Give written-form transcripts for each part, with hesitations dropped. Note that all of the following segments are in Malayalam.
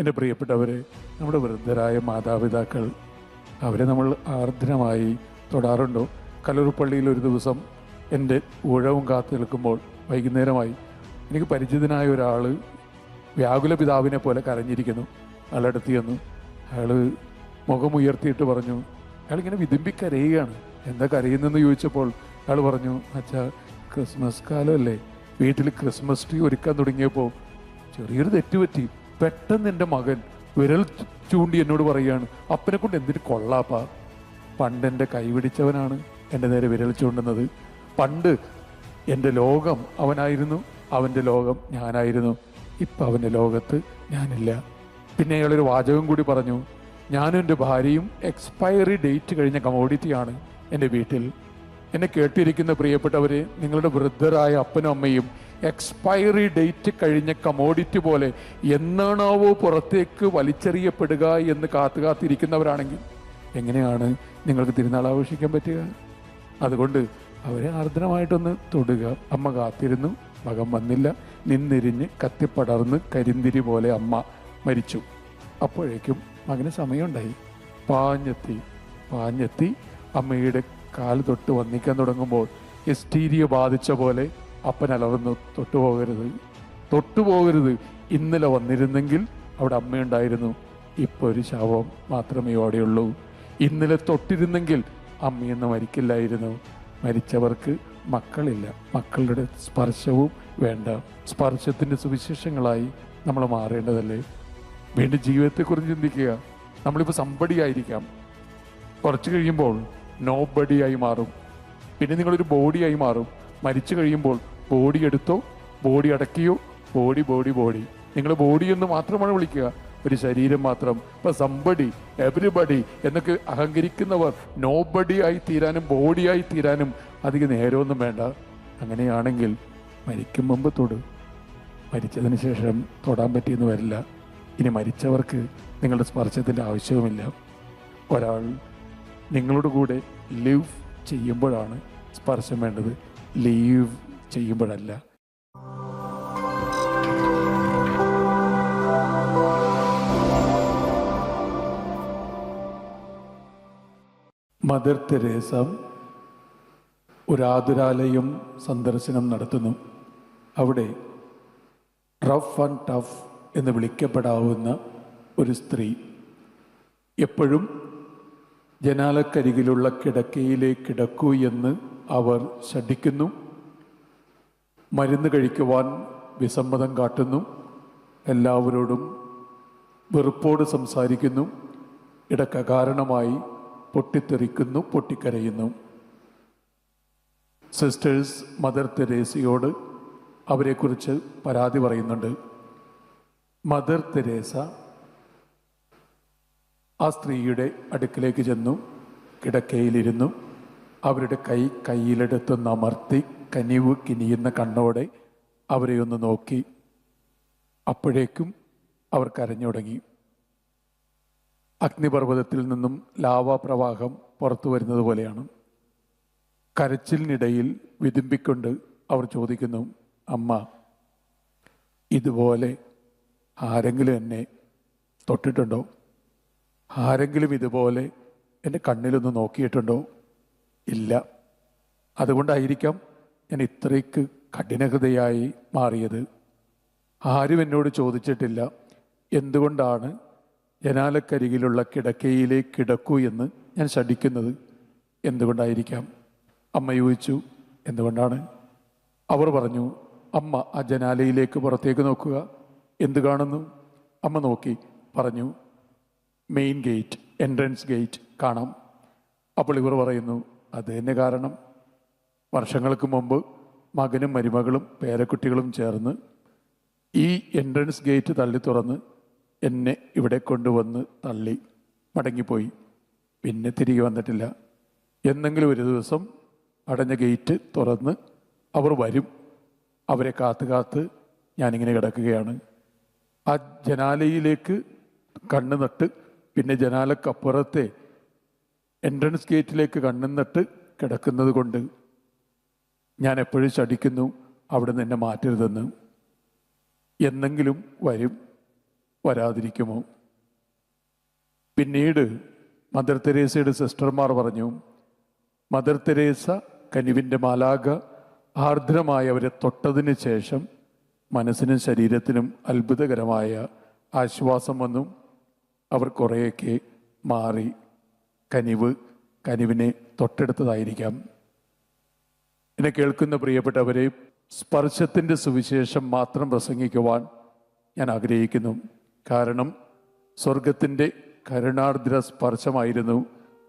എൻ്റെ പ്രിയപ്പെട്ടവരെ, നമ്മുടെ വൃദ്ധരായ മാതാപിതാക്കൾ, അവരെ നമ്മൾ ആർദ്രമായി തൊടാറുണ്ടോ? കലൂർപ്പള്ളിയിൽ ഒരു ദിവസം എൻ്റെ ഊഴവും കാത്തു നിൽക്കുമ്പോൾ വൈകുന്നേരമായി എനിക്ക് പരിചിതനായ ഒരാൾ വ്യാകുല പിതാവിനെ പോലെ കരഞ്ഞിരിക്കുന്നു. അയാളടുത്ത് ചെന്നു. അയാൾ മുഖമുയർത്തിയിട്ട് പറഞ്ഞു, അയാളിങ്ങനെ വിതുമ്പി കരയുകയാണ്. എന്താ കരയുന്നതെന്ന് ചോദിച്ചപ്പോൾ അയാൾ പറഞ്ഞു, അച്ഛാ, ക്രിസ്മസ് കാലമല്ലേ, വീട്ടിൽ ക്രിസ്മസ് ട്രീ ഒരുക്കാൻ തുടങ്ങിയപ്പോൾ ചെറിയൊരു തെറ്റുപറ്റി. പെട്ടെന്ന് എൻ്റെ മകൻ വിരൽ ചൂണ്ടി എന്നോട് പറയുകയാണ്, അപ്പനെ കൊണ്ട് എന്തിന് കൊള്ളാപ്പാ. പണ്ട് എൻ്റെ കൈപിടിച്ചവനാണ് എൻ്റെ നേരെ വിരൽ ചൂണ്ടുന്നത്. പണ്ട് എൻ്റെ ലോകം അവനായിരുന്നു, അവൻ്റെ ലോകം ഞാനായിരുന്നു. ഇപ്പം അവൻ്റെ ലോകത്ത് ഞാനില്ല. പിന്നെ അയാളൊരു വാചകം കൂടി പറഞ്ഞു, ഞാനും എൻ്റെ ഭാര്യയും എക്സ്പയറി ഡേറ്റ് കഴിഞ്ഞ കമോഡിറ്റിയാണ് എൻ്റെ വീട്ടിൽ. എന്നെ കേട്ടിരിക്കുന്ന പ്രിയപ്പെട്ടവരെ, നിങ്ങളുടെ വൃദ്ധരായ അപ്പനും അമ്മയും എക്സ്പയറി ഡേറ്റ് കഴിഞ്ഞ കമോഡിറ്റി പോലെ എന്നാണാവോ പുറത്തേക്ക് വലിച്ചെറിയപ്പെടുക എന്ന് കാത്തിരിക്കുന്നവരാണെങ്കിൽ എങ്ങനെയാണ് നിങ്ങൾക്ക് തിരുനാൾ ആഘോഷിക്കാൻ പറ്റുക? അതുകൊണ്ട് അവരെ ആർദ്രമായിട്ടൊന്ന് തൊടുക. അമ്മ കാത്തിരുന്നു, മകൻ വന്നില്ല. നിന്നിരിഞ്ഞ് കത്തിപ്പടർന്ന് കരിന്തിരി പോലെ അമ്മ മരിച്ചു. അപ്പോഴേക്കും മകന് സമയമുണ്ടായി. പാഞ്ഞെത്തി അമ്മയുടെ കാല് തൊട്ട് വന്നിക്കാൻ തുടങ്ങുമ്പോൾ എസ്റ്റീരിയ ബാധിച്ച പോലെ അപ്പൻ അലർന്നു, തൊട്ടുപോകരുത്. ഇന്നലെ വന്നിരുന്നെങ്കിൽ അവിടെ അമ്മയുണ്ടായിരുന്നു. ഇപ്പോൾ ഒരു ശവം മാത്രമേ അവിടെയുള്ളൂ. ഇന്നലെ തൊട്ടിരുന്നെങ്കിൽ അമ്മയെന്ന് മരിക്കില്ലായിരുന്നു. മരിച്ചവർക്ക് മക്കളില്ല, മക്കളുടെ സ്പർശവും വേണ്ട. സ്പർശത്തിൻ്റെ സുവിശേഷങ്ങളായി നമ്മൾ മാറേണ്ടതല്ലേ? വീണ്ടും ജീവിതത്തെക്കുറിച്ച് ചിന്തിക്കുക. നമ്മളിപ്പോൾ സംബടിയായിരിക്കാം, കുറച്ച് കഴിയുമ്പോൾ നോബഡിയായി മാറും. പിന്നെ നിങ്ങളൊരു ബോഡിയായി മാറും. മരിച്ചു കഴിയുമ്പോൾ ബോഡി എടുത്തോ, ബോഡി അടക്കിയോ, ബോഡി. നിങ്ങൾ ബോഡി എന്ന് മാത്രമാണ് വിളിക്കുക, ഒരു ശരീരം മാത്രം. ഇപ്പം സംബടി, എവരിബഡി എന്നൊക്കെ അഹങ്കരിക്കുന്നവർ നോബഡി ആയി തീരാനും ബോഡിയായി തീരാനും അധികം നേരമൊന്നും വേണ്ട. അങ്ങനെയാണെങ്കിൽ മരിക്കും മുമ്പ് തൊട്. മരിച്ചതിന് ശേഷം തൊടാൻ പറ്റിയെന്ന് വരില്ല. ഇനി മരിച്ചവർക്ക് നിങ്ങളുടെ സ്പർശത്തിൻ്റെ ആവശ്യവുമില്ല. ഒരാൾ നിങ്ങളോട് കൂടെ ലിവ് ചെയ്യുമ്പോഴാണ് സ്പർശം വേണ്ടത്, ലീവ് ചെയ്യുമ്പോഴല്ല. മദർ തെരേസ ഒരു ആതുരാലയം സന്ദർശനം നടത്തുന്നു. അവിടെ റഫ് ആൻഡ് ടഫ് എന്ന് വിളിക്കപ്പെടാവുന്ന ഒരു സ്ത്രീ എപ്പോഴും ജനാലക്കരികിലുള്ള കിടക്കയിലേ കിടക്കൂ എന്ന് അവർ ശഠിക്കുന്നു. മരുന്ന് കഴിക്കുവാൻ വിസമ്മതം കാട്ടുന്നു. എല്ലാവരോടും വെറുപ്പോട് സംസാരിക്കുന്നു. ഇടയ്ക്ക് കാരണമായി പൊട്ടിത്തെറിക്കുന്നു, പൊട്ടിക്കരയുന്നു. സിസ്റ്റേഴ്സ് മദർ തെരേസയോട് അവരെക്കുറിച്ച് പരാതി പറയുന്നുണ്ട്. മദർ തെരേസ ആ സ്ത്രീയുടെ അടുക്കിലേക്ക് ചെന്നു, കിടക്കയിലിരുന്നു. അവരുടെ കയ്യിലെടുത്ത് നമർത്തി കനിവ് കിനിയുന്ന കണ്ണോടെ അവരെ ഒന്ന് നോക്കി. അപ്പോഴേക്കും അവർ കരഞ്ഞു തുടങ്ങി. അഗ്നിപർവ്വതത്തിൽ നിന്നും ലാവാപ്രവാഹം പുറത്തു വരുന്നത് പോലെയാണ്. കരച്ചിലിനിടയിൽ വിതുമ്പിക്കൊണ്ട് അവർ ചോദിക്കുന്നു, അമ്മ, ഇതുപോലെ ആരെങ്കിലും എന്നെ തൊട്ടിട്ടുണ്ടോ? ആരെങ്കിലും ഇതുപോലെ എൻ്റെ കണ്ണിലൊന്ന് നോക്കിയിട്ടുണ്ടോ? ഇല്ല. അതുകൊണ്ടായിരിക്കാം ഞാൻ ഇത്രയ്ക്ക് കഠിനഹൃദയായി മാറിയത്. ആരും എന്നോട് ചോദിച്ചിട്ടില്ല എന്തുകൊണ്ടാണ് ജനാലക്കരികിലുള്ള കിടക്കയിലേ കിടക്കൂ എന്ന് ഞാൻ ശഠിക്കുന്നത്. എന്തുകൊണ്ടായിരിക്കാം? അമ്മ ചോദിച്ചു, എന്തുകൊണ്ടാണ്? അവർ പറഞ്ഞു, അമ്മ ആ ജനാലയിലേക്ക് പുറത്തേക്ക് നോക്കുക. എന്ത് കാണുന്നു? അമ്മ നോക്കി പറഞ്ഞു, മെയിൻ ഗേറ്റ്, എൻട്രൻസ് ഗേറ്റ് കാണാം. അപ്പോൾ ഇവർ പറയുന്നു, അത് തന്നെ കാരണം. വർഷങ്ങൾക്ക് മുമ്പ് മകനും മരുമകളും പേരക്കുട്ടികളും ചേർന്ന് ഈ എൻട്രൻസ് ഗേറ്റ് തള്ളി തുറന്ന് എന്നെ ഇവിടെ കൊണ്ടുവന്ന് തള്ളി മടങ്ങിപ്പോയി. പിന്നെ തിരികെ വന്നിട്ടില്ല. എന്നെങ്കിലും ഒരു ദിവസം അടഞ്ഞ ഗേറ്റ് തുറന്ന് അവർ വരും. അവരെ കാത്ത് ഞാനിങ്ങനെ കിടക്കുകയാണ്. ആ ജനാലയിലേക്ക് കണ്ണു നട്ട് പിന്നെ ജനാലക്കപ്പുറത്തെ എൻട്രൻസ് ഗേറ്റിലേക്ക് കണ്ണു നട്ട് കിടക്കുന്നത് കൊണ്ട് ഞാൻ എപ്പോഴും ശഠിക്കുന്നു അവിടെ നിന്ന് എന്നെ മാറ്റരുതെന്ന്. എന്നെങ്കിലും വരും. വരാതിരിക്കുമോ? പിന്നീട് മദർ തെരേസയുടെ സിസ്റ്റർമാർ പറഞ്ഞു, മദർ തെരേസ കനിവിൻ്റെ മാലാഖ ആർദ്രമായി അവരെ തൊട്ടതിന് ശേഷം മനസ്സിനും ശരീരത്തിനും അത്ഭുതകരമായ ആശ്വാസം വന്നു. അവർ കുറേയൊക്കെ മാറി കനിവിനെ തൊട്ടെടുത്തതായിരിക്കാം. എന്നെ കേൾക്കുന്ന പ്രിയപ്പെട്ടവരെ, സ്പർശത്തിൻ്റെ സുവിശേഷം മാത്രം പ്രസംഗിക്കുവാൻ ഞാൻ ആഗ്രഹിക്കുന്നു. കാരണം സ്വർഗത്തിൻ്റെ കരുണാർദ്ര സ്പർശമായിരുന്നു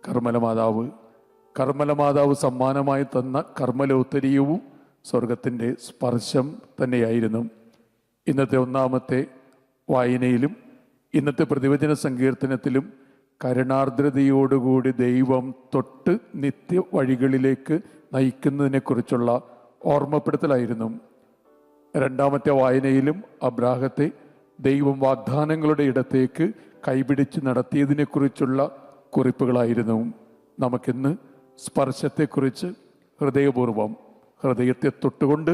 കർമ്മലമാതാവ്. കർമ്മലമാതാവ് സമ്മാനമായി തന്ന കർമ്മലോത്തരീയവും സ്വർഗത്തിൻ്റെ സ്പർശം തന്നെയായിരുന്നു. ഇന്നത്തെ ഒന്നാമത്തെ വായനയിലും ഇന്നത്തെ പ്രതിവചന സങ്കീർത്തനത്തിലും കരുണാർദ്രതയോടുകൂടി ദൈവം തൊട്ട് നിത്യ വഴികളിലേക്ക് നയിക്കുന്നതിനെക്കുറിച്ചുള്ള ഓർമ്മപ്പെടുത്തലായിരുന്നു. രണ്ടാമത്തെ വായനയിലും അബ്രാഹത്തെ ദൈവം വാഗ്ദാനങ്ങളുടെ ഇടത്തേക്ക് കൈപിടിച്ച് നടത്തിയതിനെക്കുറിച്ചുള്ള കുറിപ്പുകളായിരുന്നു. നമുക്കിന്ന് സ്പർശത്തെക്കുറിച്ച് ഹൃദയപൂർവം ഹൃദയത്തെ തൊട്ടുകൊണ്ട്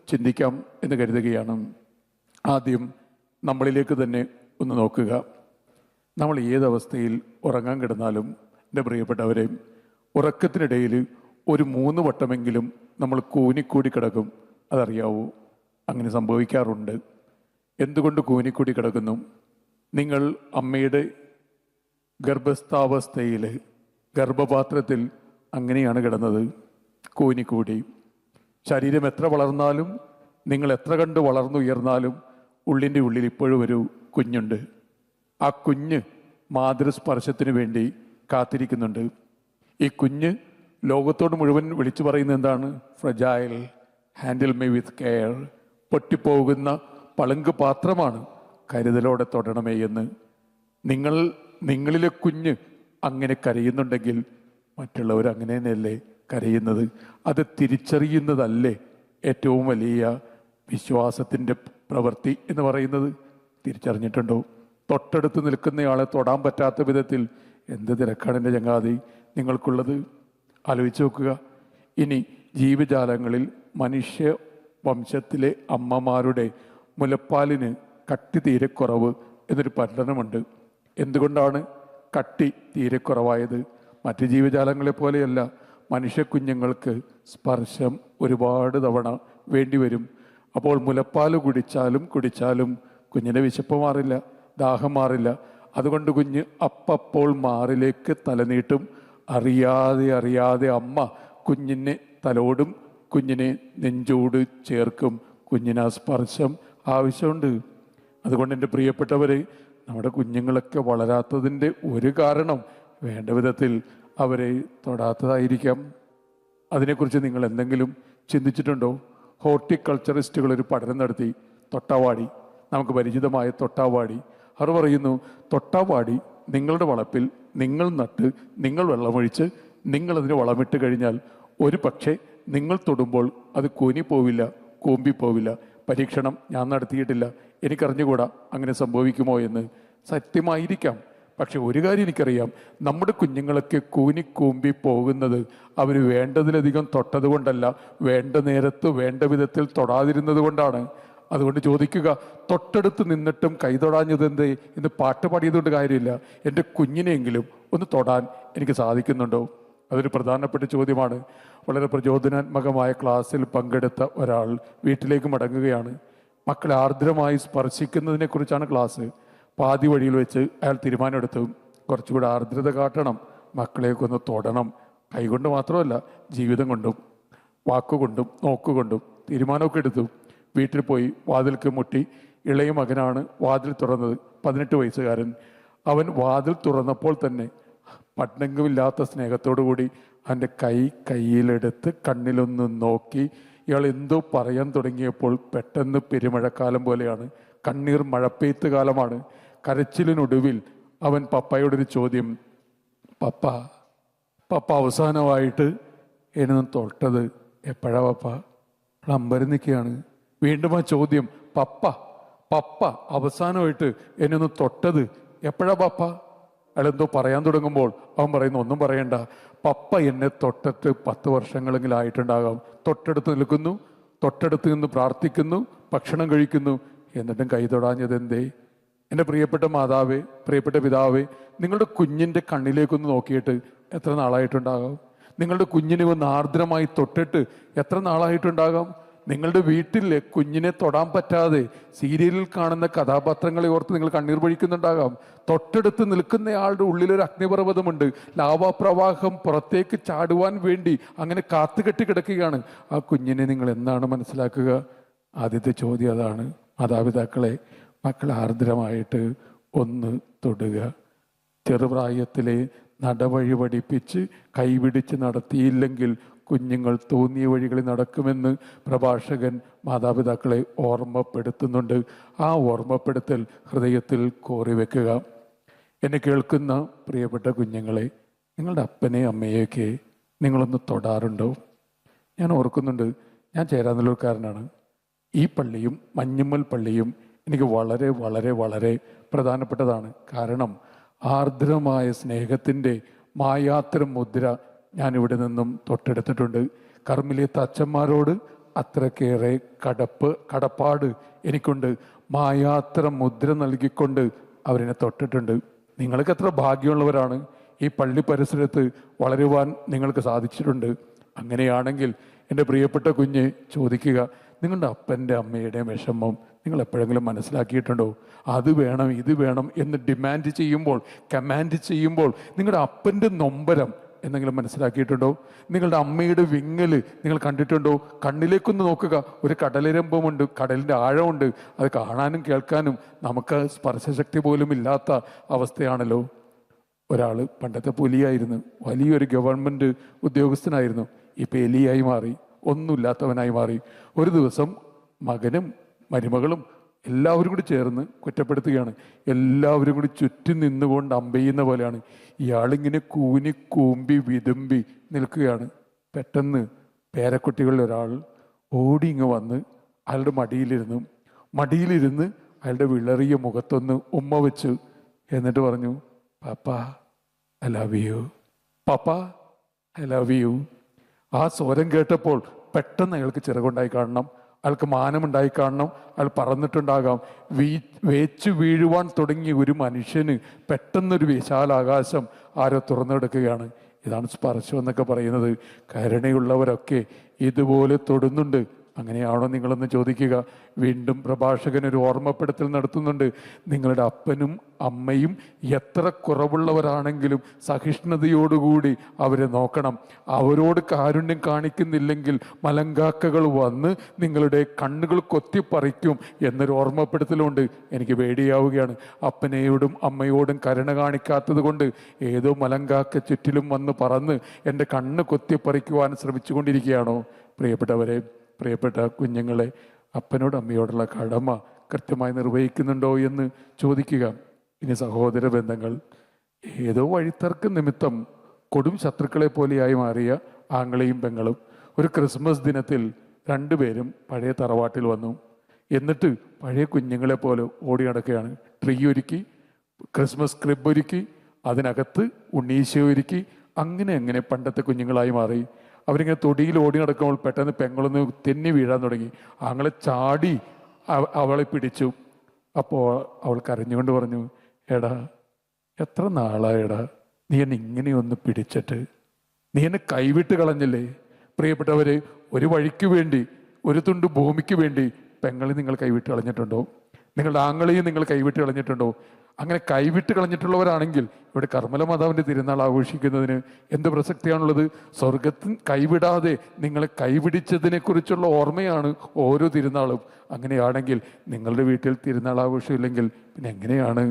ചിന്തിക്കാം എന്ന് കരുതുകയാണ്. ആദ്യം നമ്മളിലേക്ക് തന്നെ ഒന്ന് നോക്കുക. നമ്മൾ ഏതവസ്ഥയിൽ ഉറങ്ങാൻ കിടന്നാലും എൻ്റെ പ്രിയപ്പെട്ടവരെ, ഉറക്കത്തിനിടയിൽ ഒരു 3 വട്ടമെങ്കിലും നമ്മൾ കൂനിക്കൂടി കിടക്കും. അതറിയാവൂ? അങ്ങനെ സംഭവിക്കാറുണ്ട്. എന്തുകൊണ്ട് കൂനിക്കൂടി കിടക്കുന്നു? നിങ്ങൾ അമ്മയുടെ ഗർഭസ്ഥാവസ്ഥയിൽ ഗർഭപാത്രത്തിൽ അങ്ങനെയാണ് കിടന്നത്, കൂനിക്കൂടി. ശരീരം എത്ര വളർന്നാലും, നിങ്ങൾ എത്ര കണ്ട് വളർന്നുയർന്നാലും ഉള്ളിൻ്റെ ഉള്ളിൽ ഇപ്പോഴും ഒരു കുഞ്ഞുണ്ട്. ആ കുഞ്ഞ് മാതൃസ്പർശത്തിന് വേണ്ടി കാത്തിരിക്കുന്നുണ്ട്. ഈ കുഞ്ഞ് ലോകത്തോട് മുഴുവൻ വിളിച്ചു പറയുന്നത് എന്താണ്? Fragile, handle me with care. പൊട്ടിപ്പോകുന്ന പളുങ്ക് പാത്രമാണ്, കരുതലോടെ തൊടണമേ എന്ന്. നിങ്ങളിലെ കുഞ്ഞ് അങ്ങനെ കരയുന്നുണ്ടെങ്കിൽ മറ്റുള്ളവർ അങ്ങനെ തന്നെയല്ലേ കരയുന്നത്? അത് തിരിച്ചറിയുന്നതല്ലേ ഏറ്റവും വലിയ വിശ്വാസത്തിൻ്റെ പ്രവൃത്തി എന്ന് പറയുന്നത്? തിരിച്ചറിഞ്ഞിട്ടുണ്ടോ? തൊട്ടടുത്ത് നിൽക്കുന്നയാളെ തൊടാൻ പറ്റാത്ത വിധത്തിൽ എന്ത് തിരക്കാണ് എൻ്റെ ചങ്ങാതി നിങ്ങൾക്കുള്ളത്? ആലോചിച്ച് നോക്കുക. ഇനി ജീവജാലങ്ങളിൽ മനുഷ്യ വംശത്തിലെ അമ്മമാരുടെ മുലപ്പാലിന് കട്ടി തീരെ കുറവ് എന്നൊരു പഠനമുണ്ട്. എന്തുകൊണ്ടാണ് കട്ടി തീരെ കുറവായത്? മറ്റ് ജീവജാലങ്ങളെ പോലെയല്ല, മനുഷ്യ കുഞ്ഞുങ്ങൾക്ക് സ്പർശം ഒരുപാട് തവണ വേണ്ടിവരും. അപ്പോൾ മുലപ്പാൽ കുടിച്ചാലും കുഞ്ഞിൻ്റെ വിശപ്പ് മാറില്ല, ദാഹം മാറില്ല. അതുകൊണ്ട് കുഞ്ഞ് അപ്പോൾ മാറിലേക്ക് തലനീട്ടും. അറിയാതെ അമ്മ കുഞ്ഞിനെ തലോടും, കുഞ്ഞിനെ നെഞ്ചോട് ചേർക്കും. കുഞ്ഞിന് ആ സ്പർശം ആവശ്യമുണ്ട്. അതുകൊണ്ട് എൻ്റെ പ്രിയപ്പെട്ടവരെ, നമ്മുടെ കുഞ്ഞുങ്ങളൊക്കെ വളരാത്തതിൻ്റെ ഒരു കാരണം വേണ്ട വിധത്തിൽ അവരെ തൊടാത്തതായിരിക്കാം. അതിനെക്കുറിച്ച് നിങ്ങൾ എന്തെങ്കിലും ചിന്തിച്ചിട്ടുണ്ടോ? ഹോർട്ടിക്കൾച്ചറിസ്റ്റുകൾ ഒരു പഠനം നടത്തി. തൊട്ടാവാടി, നമുക്ക് പരിചിതമായ തൊട്ടാവാടി. അവർ പറയുന്നു, തൊട്ടാവാടി നിങ്ങളുടെ വളപ്പിൽ നിങ്ങൾ നട്ട്, നിങ്ങൾ വെള്ളമൊഴിച്ച്, നിങ്ങളതിന് വളമിട്ട് കഴിഞ്ഞാൽ ഒരു പക്ഷേ നിങ്ങൾ തൊടുമ്പോൾ അത് കൂനിപ്പോവില്ല, കൂമ്പിപ്പോവില്ല. പരീക്ഷണം ഞാൻ നടത്തിയിട്ടില്ല, എനിക്കറിഞ്ഞുകൂടാ അങ്ങനെ സംഭവിക്കുമോ എന്ന്. സത്യമായിരിക്കാം. പക്ഷെ ഒരു കാര്യം എനിക്കറിയാം, നമ്മുടെ കുഞ്ഞുങ്ങളൊക്കെ കൂനിക്കൂമ്പി പോകുന്നത് അവർ വേണ്ടതിലധികം തൊട്ടത് കൊണ്ടല്ല, വേണ്ട നേരത്ത് വേണ്ട വിധത്തിൽ തൊടാതിരുന്നത് കൊണ്ടാണ്. അതുകൊണ്ട് ചോദിക്കുക, തൊട്ടടുത്ത് നിന്നിട്ടും കൈതൊടാഞ്ഞതെന്തേ എന്ന് പാട്ട് പാടിയതുകൊണ്ട് കാര്യമില്ല. എൻ്റെ കുഞ്ഞിനെയെങ്കിലും ഒന്ന് തൊടാൻ എനിക്ക് സാധിക്കുന്നുണ്ടോ? അതൊരു പ്രധാനപ്പെട്ട ചോദ്യമാണ്. വളരെ പ്രചോദനാത്മകമായ ക്ലാസ്സിൽ പങ്കെടുത്ത ഒരാൾ വീട്ടിലേക്ക് മടങ്ങുകയാണ്. മക്കളെ ആർദ്രമായി സ്പർശിക്കുന്നതിനെക്കുറിച്ചാണ് ക്ലാസ്. പാതി വഴിയിൽ വെച്ച് അയാൾ തീരുമാനമെടുത്തു, കുറച്ചുകൂടെ ആർദ്രത കാട്ടണം, മക്കളെയൊക്കെ തൊടണം. കൈകൊണ്ട് മാത്രമല്ല, ജീവിതം കൊണ്ടും വാക്കുകൊണ്ടും നോക്കുകൊണ്ടും. തീരുമാനമൊക്കെ എടുത്തു. വീട്ടിൽ പോയി വാതിൽക്ക് മുട്ടി. ഇളയ മകനാണ് വാതിൽ തുറന്നത്, 18 വയസ്സുകാരൻ. അവൻ വാതിൽ തുറന്നപ്പോൾ തന്നെ പട്ടെങ്കില്ലാത്ത സ്നേഹത്തോടു കൂടി അവൻ്റെ കയ്യിലെടുത്ത് കണ്ണിലൊന്ന് നോക്കി. ഇയാൾ എന്തോ പറയാൻ തുടങ്ങിയപ്പോൾ പെട്ടെന്ന് പെരുമഴക്കാലം പോലെയാണ്, കണ്ണീർ മഴപ്പെയ്ത്ത് കാലമാണ്. കരച്ചിലിനൊടുവിൽ അവൻ പപ്പയോടൊരു ചോദ്യം, പപ്പ അവസാനമായിട്ട് എന്നെ തൊട്ടത് എപ്പോഴാ പപ്പ? അമ്പരം നിൽക്കുകയാണ്. വീണ്ടും ആ ചോദ്യം, പപ്പ അവസാനമായിട്ട് എന്നെ ഒന്ന് തൊട്ടത് എപ്പോഴാ പപ്പ? അയാളെന്തോ പറയാൻ തുടങ്ങുമ്പോൾ അവൻ പറയുന്നു, ഒന്നും പറയണ്ട, പപ്പ എന്നെ തൊട്ടിട്ട് 10 വർഷങ്ങളെങ്കിലും ആയിട്ടുണ്ടാകാം. തൊട്ടടുത്ത് നിൽക്കുന്നു, തൊട്ടടുത്ത് നിന്ന് പ്രാർത്ഥിക്കുന്നു, ഭക്ഷണം കഴിക്കുന്നു, എന്നിട്ടും കൈ തൊടാഞ്ഞത് എന്തേ? എൻ്റെ പ്രിയപ്പെട്ട മാതാവേ, പ്രിയപ്പെട്ട പിതാവേ, നിങ്ങളുടെ കുഞ്ഞിൻ്റെ കണ്ണിലേക്കൊന്ന് നോക്കിയിട്ട് എത്ര നാളായിട്ടുണ്ടാകാം? നിങ്ങളുടെ കുഞ്ഞിനെ ഒന്ന് ആർദ്രമായി തൊട്ടിട്ട് എത്ര നാളായിട്ടുണ്ടാകാം? നിങ്ങളുടെ വീട്ടിലെ കുഞ്ഞിനെ തൊടാൻ പറ്റാതെ സീരിയലിൽ കാണുന്ന കഥാപാത്രങ്ങളെ ഓർത്ത് നിങ്ങൾ കണ്ണീർ പൊഴിക്കുന്നുണ്ടാകാം. തൊട്ടടുത്ത് നിൽക്കുന്നയാളുടെ ഉള്ളിലൊരു അഗ്നിപർവ്വതമുണ്ട്. ലാവാപ്രവാഹം പുറത്തേക്ക് ചാടുവാൻ വേണ്ടി അങ്ങനെ കാത്തുകെട്ടി കിടക്കുകയാണ്. ആ കുഞ്ഞിനെ നിങ്ങൾ എന്നാണ് മനസ്സിലാക്കുക? ആദ്യത്തെ ചോദ്യം അതാണ്. മാതാപിതാക്കളെ, മക്കളെ ആർദ്രമായിട്ട് ഒന്ന് തൊടുക. ചെറുപ്രായത്തിലെ നടവഴി പഠിപ്പിച്ച് കൈപിടിച്ച് നടത്തിയില്ലെങ്കിൽ കുഞ്ഞുങ്ങൾ തോന്നിയ വഴികളിൽ നടക്കുമെന്ന് പ്രഭാഷകൻ മാതാപിതാക്കളെ ഓർമ്മപ്പെടുത്തുന്നുണ്ട്. ആ ഓർമ്മപ്പെടുത്തൽ ഹൃദയത്തിൽ കോറിവെക്കുക. എന്നെ കേൾക്കുന്ന പ്രിയപ്പെട്ട കുഞ്ഞുങ്ങളെ, നിങ്ങളുടെ അപ്പനെ അമ്മയൊക്കെ നിങ്ങളൊന്ന് തൊടാറുണ്ടോ? ഞാൻ ഓർക്കുന്നുണ്ട്, ഞാൻ ചേരാനല്ലൂർക്കാരനാണ്. ഈ പള്ളിയും മഞ്ഞുമ്മൽ പള്ളിയും എനിക്ക് വളരെ വളരെ വളരെ പ്രധാനപ്പെട്ടതാണ്. കാരണം ആർദ്രമായ സ്നേഹത്തിൻ്റെ മായാത്ര മുദ്ര ഞാനിവിടെ നിന്നും തൊട്ടെടുത്തിട്ടുണ്ട്. കർമ്മലിയത്തെ അച്ഛന്മാരോട് അത്രക്കേറെ കടപ്പാട് എനിക്കുണ്ട്. മായാത്ര മുദ്ര നൽകിക്കൊണ്ട് അവരെന്നെ തൊട്ടിട്ടുണ്ട്. നിങ്ങൾക്ക് എത്ര ഭാഗ്യമുള്ളവരാണ്! ഈ പള്ളി പരിസരത്ത് വളരുവാൻ നിങ്ങൾക്ക് സാധിച്ചിട്ടുണ്ട്. അങ്ങനെയാണെങ്കിൽ എൻ്റെ പ്രിയപ്പെട്ട കുഞ്ഞ് ചോദിക്കുക, നിങ്ങളുടെ അപ്പൻ്റെ അമ്മയുടെയും വിഷമം നിങ്ങൾ എപ്പോഴെങ്കിലും മനസ്സിലാക്കിയിട്ടുണ്ടോ? അത് വേണം ഇത് വേണം എന്ന് ഡിമാൻഡ് ചെയ്യുമ്പോൾ, കമാൻഡ് ചെയ്യുമ്പോൾ നിങ്ങളുടെ അപ്പൻ്റെ നൊമ്പരം എന്തെങ്കിലും മനസ്സിലാക്കിയിട്ടുണ്ടോ? നിങ്ങളുടെ അമ്മയുടെ വിങ്ങല് നിങ്ങൾ കണ്ടിട്ടുണ്ടോ? കണ്ണിലേക്കൊന്ന് നോക്കുക. ഒരു കടലിരമ്പമുണ്ട്, കടലിൻ്റെ ആഴമുണ്ട്. അത് കാണാനും കേൾക്കാനും നമുക്ക് സ്പർശശക്തി പോലും ഇല്ലാത്ത അവസ്ഥയാണല്ലോ. ഒരാൾ പണ്ടത്തെ പുലിയായിരുന്നു, വലിയൊരു ഗവൺമെൻറ് ഉദ്യോഗസ്ഥനായിരുന്നു. ഇപ്പം എലിയായി മാറി, ഒന്നുമില്ലാത്തവനായി മാറി. ഒരു ദിവസം മകനും മരുമകളും എല്ലാവരും കൂടി ചേർന്ന് കുറ്റപ്പെടുത്തുകയാണ്. എല്ലാവരും കൂടി ചുറ്റും നിന്നുകൊണ്ട് അമ്പെയ്യുന്ന പോലെയാണ്. ഇയാളിങ്ങനെ കൂനി കൂമ്പി വിതുമ്പി നിൽക്കുകയാണ്. പെട്ടെന്ന് പേരക്കുട്ടികളിൽ ഒരാൾ ഓടി ഇങ്ങ് വന്ന് അയാളുടെ മടിയിലിരുന്ന് അയാളുടെ വിളറിയ മുഖത്തൊന്ന് ഉമ്മ വെച്ചു. എന്നിട്ട് പറഞ്ഞു, പാപ്പാ ഐ ലവ് യു, പാപ്പാ ഐ ലവ് യു. ആ സ്വരം കേട്ടപ്പോൾ പെട്ടെന്ന് അയാൾക്ക് ചിറകുണ്ടായി കാണണം, അയാൾക്ക് മാനമുണ്ടായി കാണണം, അയാൾ പറന്നിട്ടുണ്ടാകാം. വേച്ചു വീഴുവാൻ തുടങ്ങിയ ഒരു മനുഷ്യന് പെട്ടെന്നൊരു വിശാലാകാശം ആരോ തുറന്നെടുക്കുകയാണ്. ഇതാണ് സ്പർശം എന്നൊക്കെ പറയുന്നത്. കരുണയുള്ളവരൊക്കെ ഇതുപോലെ തൊടുന്നുണ്ട്. അങ്ങനെയാണോ നിങ്ങളെന്ന് ചോദിക്കുക. വീണ്ടും പ്രഭാഷകൻ ഒരു ഓർമ്മപ്പെടുത്തൽ നടത്തുന്നുണ്ട്. നിങ്ങളുടെ അപ്പനും അമ്മയും എത്ര കുറവുള്ളവരാണെങ്കിലും സഹിഷ്ണുതയോടുകൂടി അവരെ നോക്കണം. അവരോട് കാരുണ്യം കാണിക്കുന്നില്ലെങ്കിൽ മലങ്കാക്കകൾ വന്ന് നിങ്ങളുടെ കണ്ണുകൾ കൊത്തിപ്പറിക്കും എന്നൊരു ഓർമ്മപ്പെടുത്തലുണ്ട്. എനിക്ക് പേടിയാവുകയാണ്. അപ്പനെയോടും അമ്മയോടും കരുണ കാണിക്കാത്തത് കൊണ്ട് ഏതോ മലങ്കാക്ക ചുറ്റിലും വന്ന് പറന്ന് എൻ്റെ കണ്ണ് കൊത്തിപ്പറിക്കുവാൻ ശ്രമിച്ചുകൊണ്ടിരിക്കുകയാണോ? പ്രിയപ്പെട്ടവരെ, പ്രിയപ്പെട്ട കുഞ്ഞുങ്ങളെ, അപ്പനോട് അമ്മയോടുള്ള കടമ കൃത്യമായി നിർവഹിക്കുന്നുണ്ടോ എന്ന് ചോദിക്കുക. ഇനി സഹോദര ബന്ധങ്ങൾ, ഏതോ വഴിത്തർക്ക നിമിത്തം കൊടും ശത്രുക്കളെ പോലെയായി മാറിയ ആങ്ങളെയും പെങ്ങളും ഒരു ക്രിസ്മസ് ദിനത്തിൽ രണ്ടുപേരും പഴയ തറവാട്ടിൽ വന്നു. എന്നിട്ട് പഴയ കുഞ്ഞുങ്ങളെ പോലെ ഓടി നടക്കുകയാണ്. ട്രീ ഒരുക്കി, ക്രിസ്മസ് ക്രിബ് ഒരുക്കി, അതിനകത്ത് ഉണ്ണീശോ ഒരുക്കി. അങ്ങനെ പണ്ടത്തെ കുഞ്ഞുങ്ങളായി മാറി. അവരിങ്ങനെ തൊടിയിൽ ഓടി നടക്കുമ്പോൾ പെട്ടെന്ന് പെങ്ങളൊന്ന് തെന്നി വീഴാൻ തുടങ്ങി. ആങ്ങളെ ചാടി അവളെ പിടിച്ചു. അപ്പോൾ അവൾ കരഞ്ഞുകൊണ്ട് പറഞ്ഞു, എടാ എത്ര നാളായടാ നീ എന്നെ ഇങ്ങനെയൊന്ന് പിടിച്ചിട്ട്, നീ എന്നെ കൈവിട്ട് കളഞ്ഞില്ലേ? പ്രിയപ്പെട്ടവരെ, ഒരു വഴിക്ക് വേണ്ടി, ഒരു തുണ്ട് ഭൂമിക്ക് വേണ്ടി പെങ്ങളെ നിങ്ങൾ കൈവിട്ട് കളഞ്ഞിട്ടുണ്ടോ? നിങ്ങളുടെ ആങ്ങളെയും നിങ്ങൾ കൈവിട്ട് കളഞ്ഞിട്ടുണ്ടോ? അങ്ങനെ കൈവിട്ട് കളഞ്ഞിട്ടുള്ളവരാണെങ്കിൽ ഇവിടെ കർമ്മല മാതാവിൻ്റെ തിരുനാൾ ആഘോഷിക്കുന്നതിന് എന്ത് പ്രസക്തിയാണുള്ളത്? സ്വർഗത്തിൽ കൈവിടാതെ നിങ്ങളെ കൈപിടിച്ചതിനെ കുറിച്ചുള്ള ഓർമ്മയാണ് ഓരോ തിരുനാളും. അങ്ങനെയാണെങ്കിൽ നിങ്ങളുടെ വീട്ടിൽ തിരുനാൾ ആഘോഷമില്ലെങ്കിൽ പിന്നെ എങ്ങനെയാണ്?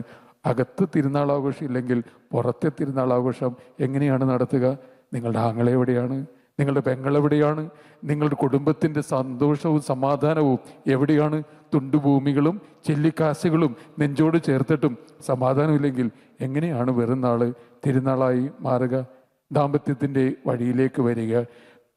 അകത്ത് തിരുനാൾ ആഘോഷമില്ലെങ്കിൽ പുറത്തെ തിരുനാൾ ആഘോഷം എങ്ങനെയാണ് നടത്തുക? നിങ്ങളുടെ ആങ്ങളെ എവിടെയാണ്? നിങ്ങളുടെ പെങ്ങളെവിടെയാണ്? നിങ്ങളുടെ കുടുംബത്തിൻ്റെ സന്തോഷവും സമാധാനവും എവിടെയാണ്? തുണ്ടുഭൂമികളും ചെല്ലിക്കാശുകളും നെഞ്ചോട് ചേർത്തിട്ടും സമാധാനമില്ലെങ്കിൽ എങ്ങനെയാണ് വെറും നാള് തിരുനാളായി മാറുക? ദാമ്പത്യത്തിൻ്റെ വഴിയിലേക്ക് വരിക.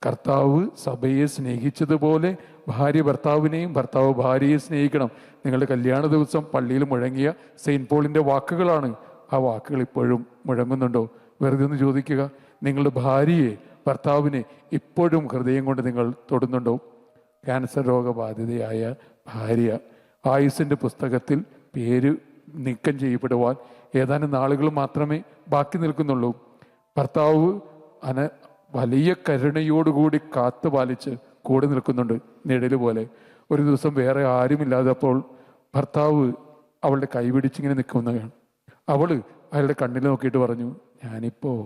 കർത്താവ് സഭയെ സ്നേഹിച്ചതുപോലെ ഭാര്യ ഭർത്താവിനെയും ഭർത്താവ് ഭാര്യയെ സ്നേഹിക്കണം. നിങ്ങളുടെ കല്യാണ ദിവസം പള്ളിയിൽ മുഴങ്ങിയ സെയിൻറ്റ് പോളിൻ്റെ വാക്കുകളാണ്. ആ വാക്കുകൾ ഇപ്പോഴും മുഴങ്ങുന്നുണ്ടോ? വെറുതെ ഒന്ന് ചോദിക്കുക. നിങ്ങളുടെ ഭാര്യയെ, ഭർത്താവിനെ ഇപ്പോഴും ഹൃദയം കൊണ്ട് നിങ്ങൾ തൊടുന്നുണ്ടോ? ക്യാൻസർ രോഗബാധിതയായ ഭാര്യ, ആയുസിൻ്റെ പുസ്തകത്തിൽ പേര് നീക്കം ചെയ്യപ്പെടുവാൻ ഏതാനും നാളുകൾ മാത്രമേ ബാക്കി നിൽക്കുന്നുള്ളൂ. ഭർത്താവ് വലിയ കരുണയോടുകൂടി കാത്തു പാലിച്ച് കൂടെ നിൽക്കുന്നുണ്ട്, നിഴല് പോലെ. ഒരു ദിവസം വേറെ ആരുമില്ലാതപ്പോൾ ഭർത്താവ് അവളുടെ കൈപിടിച്ചിങ്ങനെ നിൽക്കുന്നതാണ്. അവള് അയാളുടെ കണ്ണിൽ നോക്കിയിട്ട് പറഞ്ഞു, ഞാനിപ്പോൾ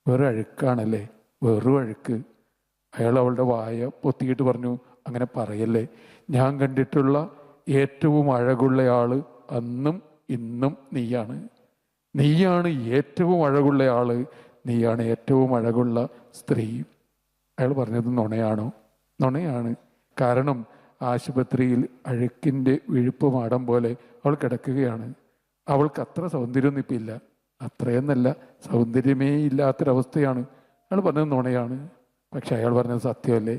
വെറും അഴുക്കാണല്ലേ, വെറും അഴുക്ക്. അയാൾ അവളുടെ വായ പൊത്തിയിട്ട് പറഞ്ഞു, അങ്ങനെ പറയല്ലേ, ഞാൻ കണ്ടിട്ടുള്ള ഏറ്റവും അഴകുള്ള ആള് അന്നും ഇന്നും നീയാണ്. നീയാണ് ഏറ്റവും അഴകുള്ള ആള്, നീയാണ് ഏറ്റവും അഴകുള്ള സ്ത്രീ. അയാൾ പറഞ്ഞത് നുണയാണോ? നുണയാണ്. കാരണം ആശുപത്രിയിൽ അഴുക്കിൻ്റെ വിഴുപ്പ് മാടം പോലെ അവൾ കിടക്കുകയാണ്. അവൾക്ക് അത്ര സൗന്ദര്യമൊന്നും ഇപ്പം ഇല്ല, അത്രയെന്നല്ല, സൗന്ദര്യമേ ഇല്ലാത്തൊരവസ്ഥയാണ്. അയാൾ പറഞ്ഞത് നുണയാണ്. പക്ഷെ അയാൾ പറഞ്ഞത് സത്യമല്ലേ?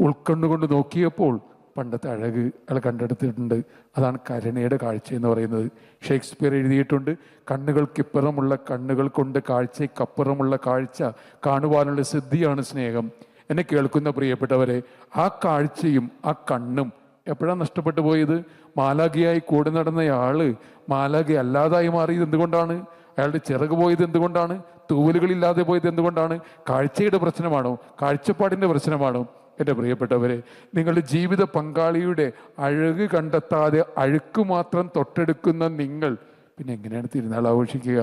ഉൾക്കണ്ണുകൊണ്ട് നോക്കിയപ്പോൾ പണ്ടത്തെ അഴക് അയാൾ കണ്ടെടുത്തിട്ടുണ്ട്. അതാണ് കരുണയുടെ കാഴ്ച എന്ന് പറയുന്നത്. ഷേക്സ്പിയർ എഴുതിയിട്ടുണ്ട്, കണ്ണുകൾക്കിപ്പുറമുള്ള കണ്ണുകൾ കൊണ്ട് കാഴ്ചയ്ക്കപ്പുറമുള്ള കാഴ്ച കാണുവാനുള്ള സിദ്ധിയാണ് സ്നേഹം. എന്നെ കേൾക്കുന്ന പ്രിയപ്പെട്ടവരെ, ആ കാഴ്ചയും ആ കണ്ണും എപ്പോഴാണ് നഷ്ടപ്പെട്ടു പോയത്? മാലാഖയായി കൂടെ നടന്നയാള് മാലാഖ അല്ലാതായി മാറിയത് എന്തുകൊണ്ടാണ്? അയാളുടെ ചിറക് പോയത് എന്തുകൊണ്ടാണ്? തൂവലുകളില്ലാതെ പോയത് എന്തുകൊണ്ടാണ്? കാഴ്ചയുടെ പ്രശ്നമാണോ? കാഴ്ചപ്പാടിൻ്റെ പ്രശ്നമാണോ? എൻ്റെ പ്രിയപ്പെട്ടവരെ, നിങ്ങളുടെ ജീവിത പങ്കാളിയുടെ അഴക് കണ്ടെത്താതെ അഴുക്ക് മാത്രം തൊട്ടെടുക്കുന്ന നിങ്ങൾ പിന്നെ എങ്ങനെയാണ് തിരുനാൾ ആഘോഷിക്കുക?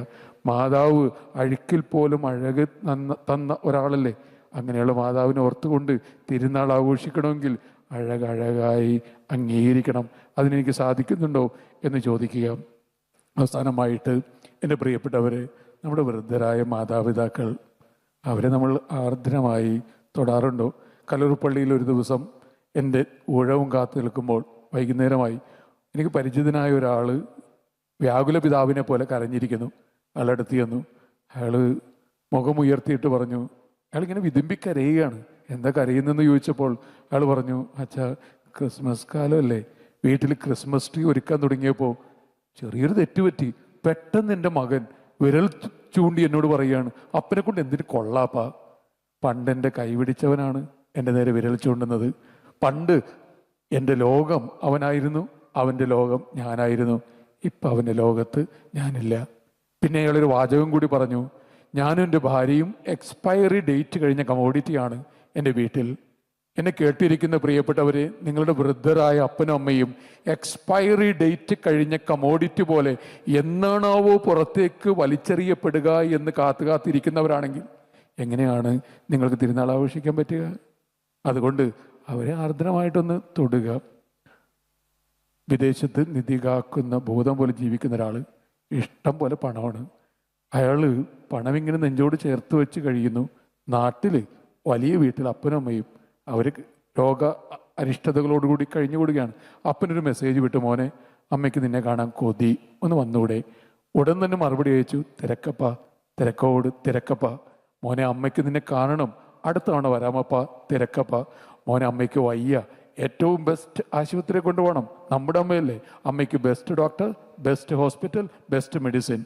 മാതാവ് അഴുക്കിൽ പോലും അഴക് തന്ന ഒരാളല്ലേ. അങ്ങനെയുള്ള മാതാവിനെ ഓർത്തുകൊണ്ട് തിരുനാൾ ആഘോഷിക്കണമെങ്കിൽ അഴകായി അംഗീകരിക്കണം. അതിനെനിക്ക് സാധിക്കുന്നുണ്ടോ എന്ന് ചോദിക്കുക. അവസാനമായിട്ട് എൻ്റെ പ്രിയപ്പെട്ടവരെ, നമ്മുടെ വൃദ്ധരായ മാതാപിതാക്കൾ, അവരെ നമ്മൾ ആർദ്രമായി തൊടാറുണ്ടോ? കലൂർപ്പള്ളിയിൽ ഒരു ദിവസം എൻ്റെ ഊഴവും കാത്തു നിൽക്കുമ്പോൾ വൈകുന്നേരമായി എനിക്ക് പരിചിതനായ ഒരാൾ വ്യാകുല പിതാവിനെ പോലെ കരഞ്ഞിരിക്കുന്നു. അയാളടുത്ത് ചെന്നു. അയാൾ മുഖമുയർത്തിയിട്ട് പറഞ്ഞു, അയാളിങ്ങനെ വിതുമ്പിക്കരയുകയാണ്. എന്താ കരയുന്നെന്ന് ചോദിച്ചപ്പോൾ അയാൾ പറഞ്ഞു, അച്ഛാ, ക്രിസ്മസ് കാലമല്ലേ, വീട്ടിൽ ക്രിസ്മസ് ട്രീ ഒരുക്കാൻ തുടങ്ങിയപ്പോൾ ചെറിയൊരു തെറ്റുപറ്റി. പെട്ടെന്ന് എൻ്റെ മകൻ വിരൽ ചൂണ്ടി എന്നോട് പറയുകയാണ്, അപ്പനെ കൊണ്ട് എന്തിനു കൊള്ളാപ്പാ. പണ്ട് എൻ്റെ കൈപിടിച്ചവനാണ് എൻ്റെ നേരെ വിരൽ ചൂണ്ടുന്നത്. പണ്ട് എൻ്റെ ലോകം അവനായിരുന്നു, അവൻ്റെ ലോകം ഞാനായിരുന്നു. ഇപ്പം അവൻ്റെ ലോകത്ത് ഞാനില്ല. പിന്നെ അയാളൊരു വാചകം കൂടി പറഞ്ഞു, ഞാനും എൻ്റെ ഭാര്യയും എക്സ്പയറി ഡേറ്റ് കഴിഞ്ഞ കമോഡിറ്റിയാണ് എൻ്റെ വീട്ടിൽ. എന്നെ കേട്ടിരിക്കുന്ന പ്രിയപ്പെട്ടവരെ, നിങ്ങളുടെ വൃദ്ധരായ അപ്പനും അമ്മയും എക്സ്പയറി ഡേറ്റ് കഴിഞ്ഞ കമോഡിറ്റി പോലെ എന്നാണാവോ പുറത്തേക്ക് വലിച്ചെറിയപ്പെടുക എന്ന് കാത്തിരിക്കുന്നവരാണെങ്കിൽ എങ്ങനെയാണ് നിങ്ങൾക്ക് തിരുനാൾ ആഘോഷിക്കാൻ പറ്റുക? അതുകൊണ്ട് അവരെ ആർദ്രമായിട്ടൊന്ന് തൊടുക. വിദേശത്ത് നിധി കാക്കുന്ന ഭൂതം പോലെ ജീവിക്കുന്ന ഒരാൾ, ഇഷ്ടം പോലെ പണമാണ്. അയാൾ പണമിങ്ങനെ നെഞ്ചോട് ചേർത്ത് വെച്ച് കഴിയുന്നു. നാട്ടിൽ വലിയ വീട്ടിൽ അപ്പനും അമ്മയും അവർ രോഗ അനിഷ്ടതകളോടുകൂടി കഴിഞ്ഞുകൂടുകയാണ്. അപ്പനൊരു മെസ്സേജ് വിട്ടു, മോനെ, അമ്മയ്ക്ക് നിന്നെ കാണാൻ കൊതി, ഒന്ന് വന്നൂടെ? ഉടൻ തന്നെ മറുപടി അയച്ചു, തിരക്കപ്പ, തിരക്കോട് തിരക്കപ്പ. മോനെ, അമ്മയ്ക്ക് നിന്നെ കാണണം, അടുത്ത തവണ വരാമപ്പ, തിരക്കപ്പ. മോനെ, അമ്മയ്ക്ക് വയ്യ, ഏറ്റവും ബെസ്റ്റ് ആശുപത്രിയെ കൊണ്ടുപോകണം, നമ്മുടെ അമ്മയല്ലേ, അമ്മയ്ക്ക് best doctor, best hospital, best medicine.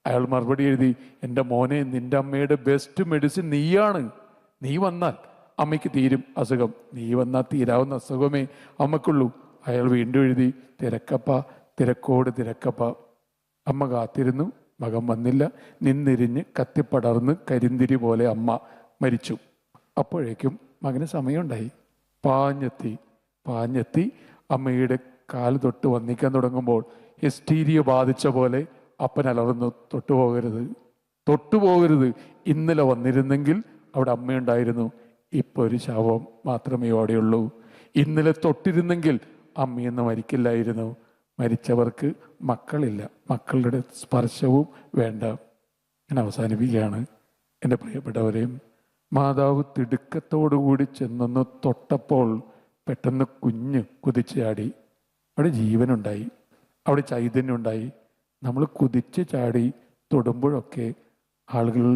അയാൾ മറുപടി എഴുതി, എൻ്റെ മോനെ, നിൻ്റെ അമ്മയുടെ ബെസ്റ്റ് മെഡിസിൻ നീയാണ്. നീ വന്നാൽ അമ്മയ്ക്ക് തീരും അസുഖം, നീ വന്നാൽ തീരാവുന്ന അസുഖമേ അമ്മക്കുള്ളൂ. അയാൾ വീണ്ടും എഴുതി, തിരക്കപ്പ, തിരക്കോട് തിരക്കപ്പ. അമ്മ കാത്തിരുന്നു, മകൻ വന്നില്ല. നിന്നിരിഞ്ഞ് കത്തിപ്പടർന്ന് കരിന്തിരി പോലെ അമ്മ മരിച്ചു. അപ്പോഴേക്കും മകന് സമയമുണ്ടായി. പാഞ്ഞെത്തി അമ്മയുടെ കാല് തൊട്ട് വന്നിക്കാൻ തുടങ്ങുമ്പോൾ ഹിസ്റ്റീരിയ ബാധിച്ച പോലെ അപ്പൻ അലർന്നു, തൊട്ടുപോകരുത്. ഇന്നലെ വന്നിരുന്നെങ്കിൽ അവിടെ അമ്മയുണ്ടായിരുന്നു, ഇപ്പോൾ ഒരു ശവം മാത്രമേ അവിടെയുള്ളൂ. ഇന്നലെ തൊട്ടിരുന്നെങ്കിൽ അമ്മയെന്ന് മരിക്കില്ലായിരുന്നു. മരിച്ചവർക്ക് മക്കളില്ല, മക്കളുടെ സ്പർശവും വേണ്ട. ഞാൻ അവസാനിപ്പിക്കുകയാണ്. എൻ്റെ പ്രിയപ്പെട്ടവരെയും, മാതാവ് തിടുക്കത്തോടുകൂടി ചെന്നൊന്ന് തൊട്ടപ്പോൾ പെട്ടെന്ന് കുഞ്ഞ് കുതിച്ച് ചാടി. അവിടെ ജീവനുണ്ടായി, അവിടെ ചൈതന്യമുണ്ടായി. നമ്മൾ കുതിച്ച് ചാടി തൊടുമ്പോഴൊക്കെ ആളുകൾ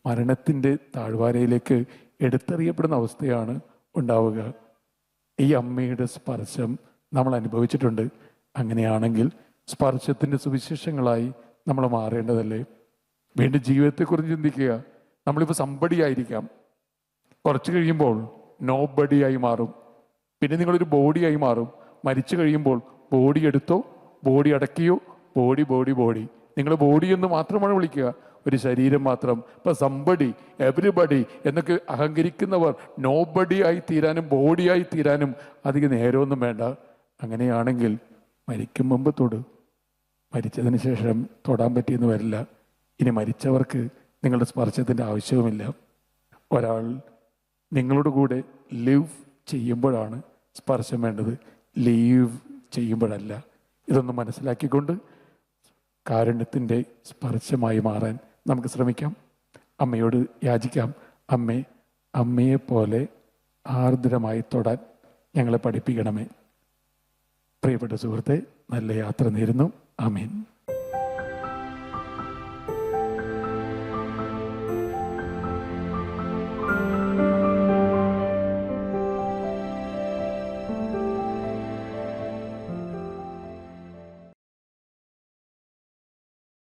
മരണത്തിൻ്റെ താഴ്വാരയിലേക്ക് എടുത്തെറിയപ്പെടുന്ന അവസ്ഥയാണ് ഉണ്ടാവുക. ഈ അമ്മയുടെ സ്പർശം നമ്മൾ അനുഭവിച്ചിട്ടുണ്ട്. അങ്ങനെയാണെങ്കിൽ സ്പർശത്തിൻ്റെ സുവിശേഷങ്ങളായി നമ്മൾ മാറേണ്ടതല്ലേ? വീണ്ടും ജീവിതത്തെക്കുറിച്ച് ചിന്തിക്കുക. നമ്മളിപ്പോൾ സംബടിയായിരിക്കാം, കുറച്ച് കഴിയുമ്പോൾ നോ ബഡിയായി മാറും. പിന്നെ നിങ്ങളൊരു ബോഡിയായി മാറും. മരിച്ചു കഴിയുമ്പോൾ ബോഡി എടുത്തോ, ബോഡി അടക്കിയോ, ബോഡി ബോഡി ബോഡി. നിങ്ങൾ ബോഡി എന്ന് മാത്രമാണ് വിളിക്കുക, ഒരു ശരീരം മാത്രം. ഇപ്പം സംബടി, എവരിബഡി എന്നൊക്കെ അഹങ്കരിക്കുന്നവർ നോബഡി ആയി തീരാനും ബോഡിയായി തീരാനും അധികം നേരമൊന്നും വേണ്ട. അങ്ങനെയാണെങ്കിൽ മരിക്കും മുമ്പ് തൊട്. മരിച്ചതിന് ശേഷം തൊടാൻ പറ്റിയെന്ന് വരില്ല. ഇനി മരിച്ചവർക്ക് നിങ്ങളുടെ സ്പർശത്തിൻ്റെ ആവശ്യവുമില്ല. ഒരാൾ നിങ്ങളുടെ കൂടെ ലിവ് ചെയ്യുമ്പോഴാണ് സ്പർശം വേണ്ടത്, ലീവ് ചെയ്യുമ്പോഴല്ല. ഇതൊന്ന് മനസ്സിലാക്കിക്കൊണ്ട് കാരുണ്യത്തിൻ്റെ സ്പർശമായി മാറാൻ നമുക്ക് ശ്രമിക്കാം. അമ്മയോട് യാചിക്കാം, അമ്മയെപ്പോലെ ആർദ്രമായി തൊടാൻ ഞങ്ങളെ പഠിപ്പിക്കണമേ. പ്രിയപ്പെട്ട സുഹൃത്തെ, നല്ല യാത്ര നേരുന്നു. ആമേൻ.